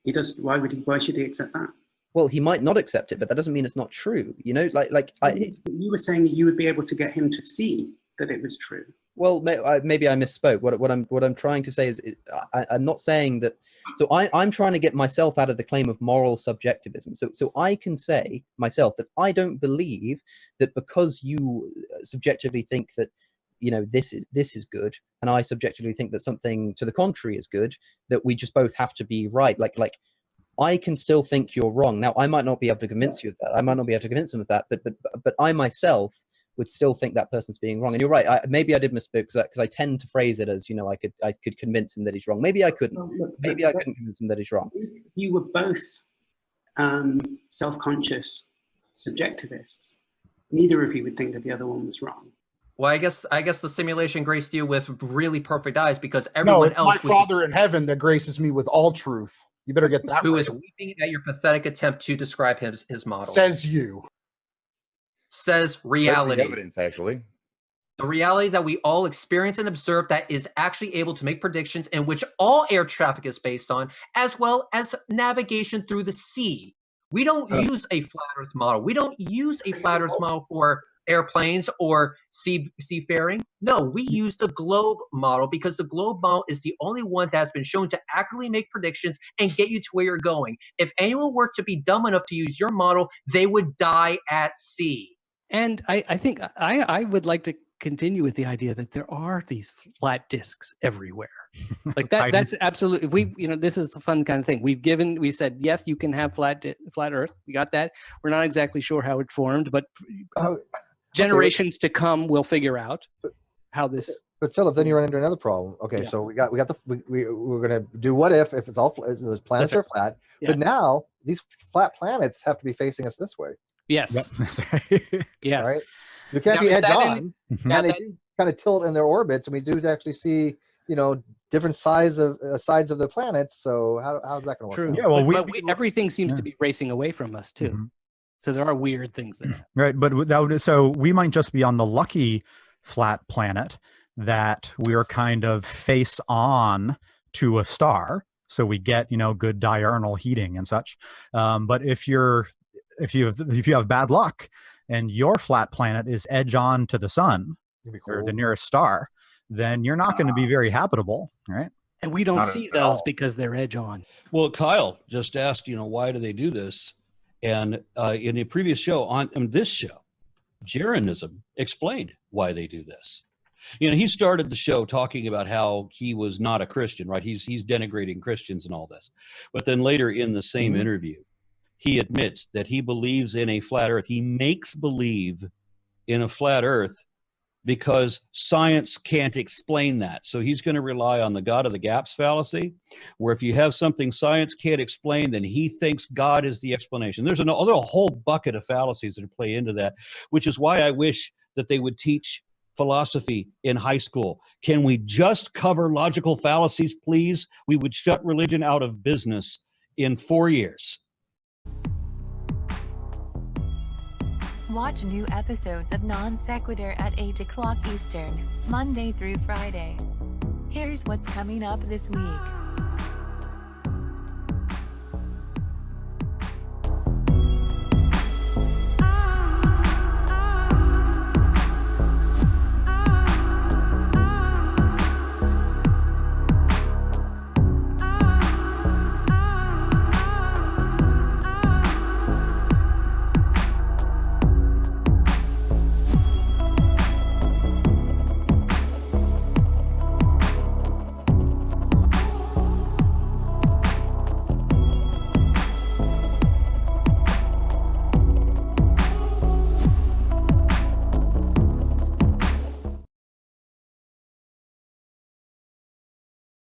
He does. Why should he accept that? Well, he might not accept it, but that doesn't mean it's not true. You know, you were saying you would be able to get him to see that it was true. Well, maybe I misspoke. What I'm trying to say is I'm not saying that. So I'm trying to get myself out of the claim of moral subjectivism. So I can say myself that I don't believe that because you subjectively think that, you know, this is good, and I subjectively think that something to the contrary is good, that we just both have to be right. Like I can still think you're wrong. Now, I might not be able to convince you of that. I might not be able to convince them of that, but I myself would still think that person's being wrong. And you're right. Maybe I did misspeak because I tend to phrase it as, you know, I could convince him that he's wrong. Maybe I couldn't. Maybe I couldn't convince him that he's wrong. If you were both self-conscious subjectivists, neither of you would think that the other one was wrong. Well, I guess the simulation graced you with really perfect eyes because everyone else. No, it's my Father in heaven that graces me with all truth. You better get that. Who is weeping at your pathetic attempt to describe his model? Says you. Says reality. That's the evidence, actually. The reality that we all experience and observe that is actually able to make predictions in which all air traffic is based on, as well as navigation through the sea. We don't use a flat Earth model. We don't use a flat Earth model for airplanes or seafaring. No, we use the globe model because the globe model is the only one that has been shown to accurately make predictions and get you to where you're going. If anyone were to be dumb enough to use your model, they would die at sea. And I think I would like to continue with the idea that there are these flat discs everywhere. Like that's absolutely, this is a fun kind of thing. We said, yes, you can have flat Earth. We got that. We're not exactly sure how it formed, but generations to come will figure out how this. But Philip, then you run into another problem. Okay, yeah. So we're gonna do what if it's all the planets are flat, but now these flat planets have to be facing us this way. Yes. Yep. Yes. Right? You can't be edge on. And they do kind of tilt in their orbits, and we do actually see, different sides of the planets. So how's that going to work? True. Yeah. Well, everything seems to be racing away from us too. Mm-hmm. So there are weird things there. Right. But so we might just be on the lucky flat planet that we are kind of face on to a star. So we get, good diurnal heating and such. But if you have bad luck and your flat planet is edge on to the sun or the nearest star, then you're not going to be very habitable, right? And we don't see those because they're edge on. Well, Kyle just asked, why do they do this? And in a previous show, on this show, Jeranism explained why they do this. He started the show talking about how he was not a Christian, right? He's denigrating Christians and all this. But then later in the same interview, he admits that he believes in a flat earth. He makes believe in a flat earth because science can't explain that. So he's going to rely on the God of the gaps fallacy, where if you have something science can't explain, then he thinks God is the explanation. There's a whole bucket of fallacies that play into that, which is why I wish that they would teach philosophy in high school. Can we just cover logical fallacies, please? We would shut religion out of business in 4 years. Watch new episodes of Non Sequitur at 8 o'clock Eastern, Monday through Friday. Here's what's coming up this week.